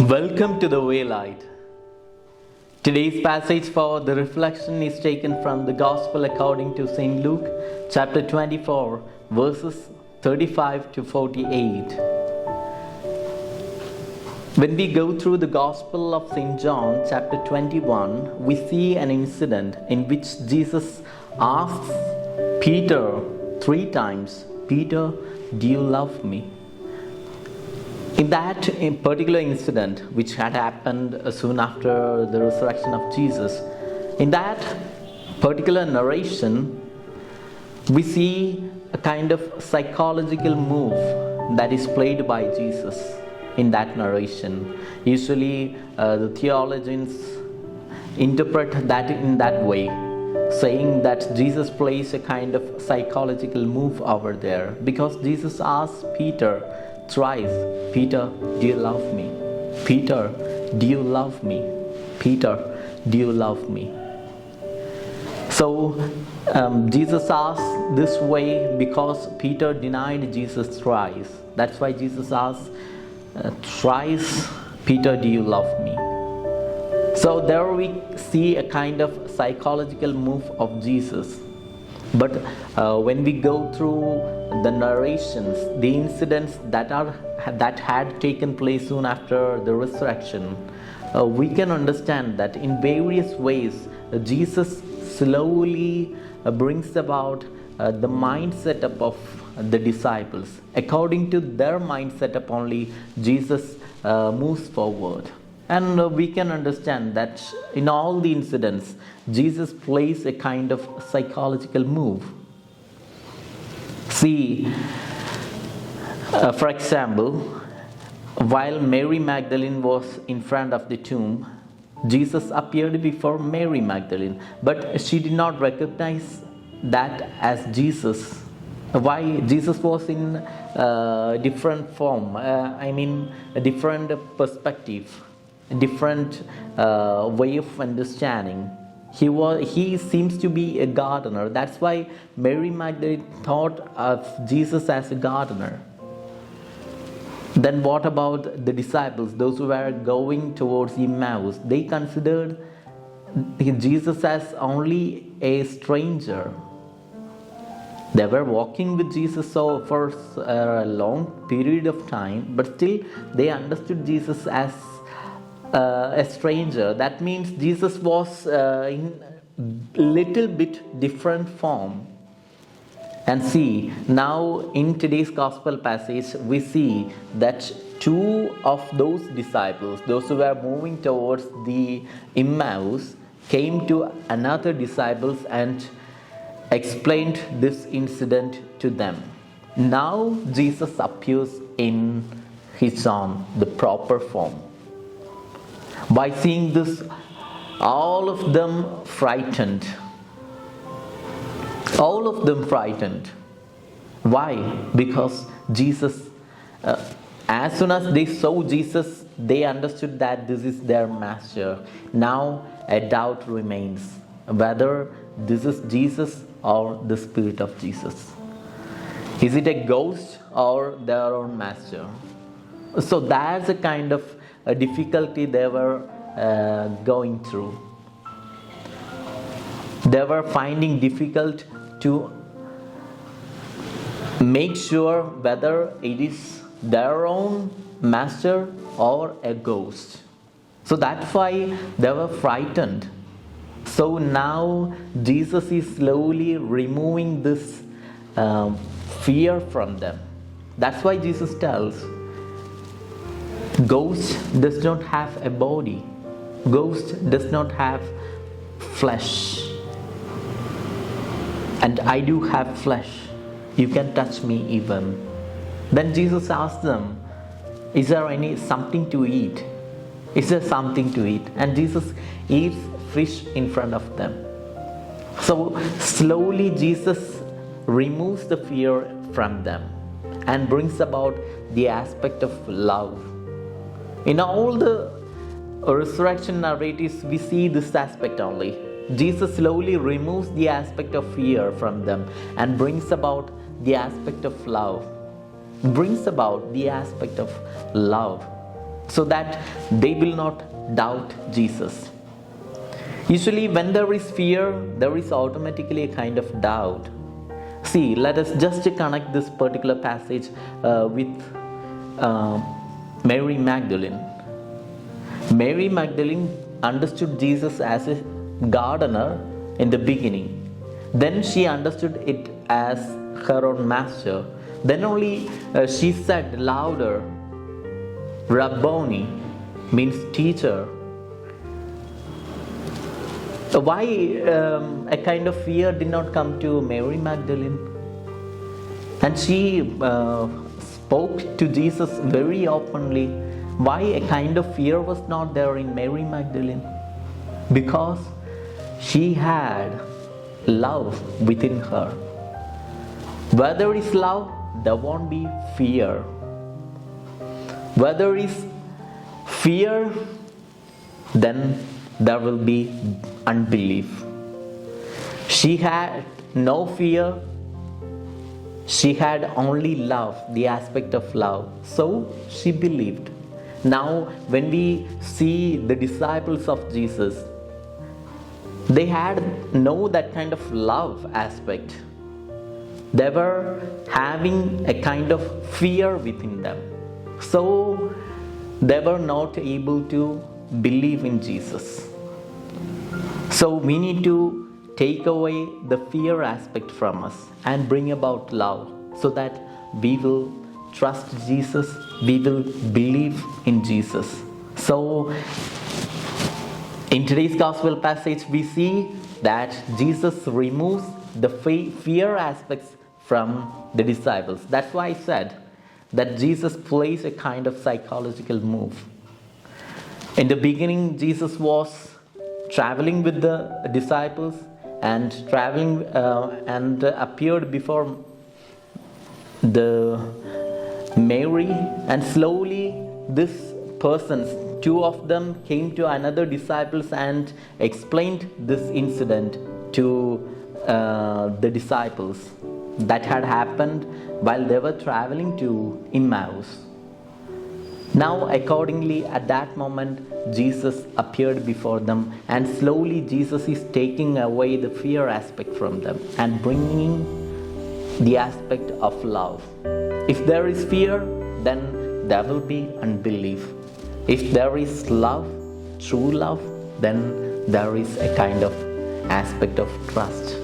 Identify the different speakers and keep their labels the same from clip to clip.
Speaker 1: Welcome to the Waylight. Today's passage for the reflection is taken from the Gospel according to St. Luke, chapter 24, verses 35 to 48. When we go through the Gospel of St. John, chapter 21, we see an incident in which Jesus asks Peter 3 times, "Peter, do you love me?" In that particular incident, which had happened soon after the resurrection of Jesus, in that particular narration, we see a kind of psychological move that is played by Jesus in that narration. Usually, the theologians interpret that in that way, saying that Jesus plays a kind of psychological move over there because Jesus asks Peter thrice, "Peter, do you love me? Peter, do you love me? Peter, do you love me?" So Jesus asks this way because Peter denied Jesus thrice. That's why Jesus asks thrice, "Peter, do you love me?" So there we see a kind of psychological move of Jesus. But when we go through the narrations, the incidents that had taken place soon after the resurrection, we can understand that in various ways Jesus slowly brings about the mind setup of the disciples. According to their mind setup only, Jesus moves forward. And we can understand that in all the incidents, Jesus plays a kind of psychological move. See, for example, while Mary Magdalene was in front of the tomb, Jesus appeared before Mary Magdalene, but she did not recognize that as Jesus. Why? Jesus was in a different form, a different perspective, a different way of understanding. He seems to be a gardener. That's why Mary Magdalene thought of Jesus as a gardener. Then what about the disciples, those who were going towards Emmaus? They considered Jesus as only a stranger. They were walking with Jesus for a long period of time, but still they understood Jesus as a stranger. That means Jesus was in little bit different form. And see, now in today's gospel passage, we see that 2 of those disciples, those who were moving towards the Emmaus, came to another disciples and explained this incident to them. Now Jesus appears in his own, the proper form. By seeing this, all of them frightened. All of them frightened. Why? Because Jesus, as soon as they saw Jesus, they understood that this is their master. Now a doubt remains whether this is Jesus or the Spirit of Jesus. Is it a ghost or their own master? So that's a kind of a difficulty they were going through. They were finding difficult to make sure whether it is their own master or a ghost. So that's why they were frightened. So now Jesus is slowly removing this fear from them. That's why Jesus tells, ghost does not have a body. Ghost does not have flesh. And I do have flesh. You can touch me even. Then Jesus asked them, "Is there something to eat? Is there something to eat?" And Jesus eats fish in front of them. So slowly Jesus removes the fear from them and brings about the aspect of love. In all the resurrection narratives, we see this aspect only. Jesus slowly removes the aspect of fear from them and brings about the aspect of love. Brings about the aspect of love. so that they will not doubt Jesus. Usually, when there is fear, there is automatically a kind of doubt. See, let us just connect this particular passage with Mary Magdalene. Mary Magdalene understood Jesus as a gardener in the beginning. Then she understood it as her own master. Then only she said louder, Rabboni, means teacher. Why a kind of fear did not come to Mary Magdalene? And she spoke to Jesus very openly. Why a kind of fear was not there in Mary Magdalene? Because she had love within her. Where there is love, there won't be fear. Where there is fear, then there will be unbelief. She had no fear. She had only love, the aspect of love. So she believed. Now, when we see the disciples of Jesus, they had that kind of love aspect. They were having a kind of fear within them. So they were not able to believe in Jesus. So we need to take away the fear aspect from us and bring about love, so that we will trust Jesus, we will believe in Jesus. So in today's gospel passage, we see that Jesus removes the fear aspects from the disciples. That's why I said that Jesus plays a kind of psychological move. In the beginning, Jesus was traveling with the disciples and traveling and appeared before the Mary, and slowly these persons, two of them, came to another disciples and explained this incident to the disciples that had happened while they were traveling to Emmaus. Now, accordingly, at that moment, Jesus appeared before them, and slowly Jesus is taking away the fear aspect from them and bringing the aspect of love. If there is fear, then there will be unbelief. If there is love, true love, then there is a kind of aspect of trust.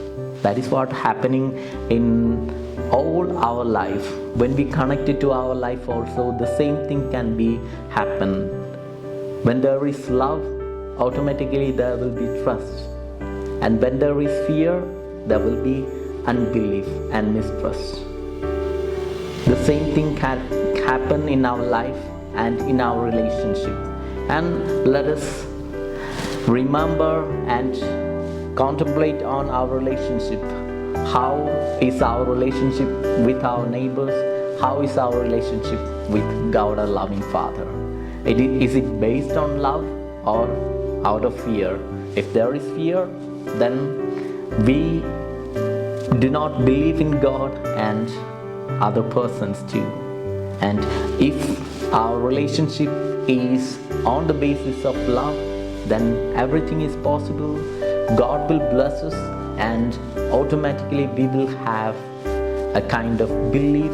Speaker 1: That is what happening in all our life. When we connect it to our life also, the same thing can be happen. When there is love, automatically there will be trust. And when there is fear, there will be unbelief and mistrust. The same thing can happen in our life and in our relationship. And let us remember and contemplate on our relationship. How is our relationship with our neighbors? How is our relationship with God, our loving Father? Is it based on love or out of fear? If there is fear, then we do not believe in God and other persons too. And if our relationship is on the basis of love, then everything is possible. God will bless us, and automatically we will have a kind of belief,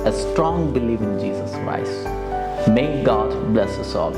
Speaker 1: a strong belief in Jesus Christ. May God bless us all.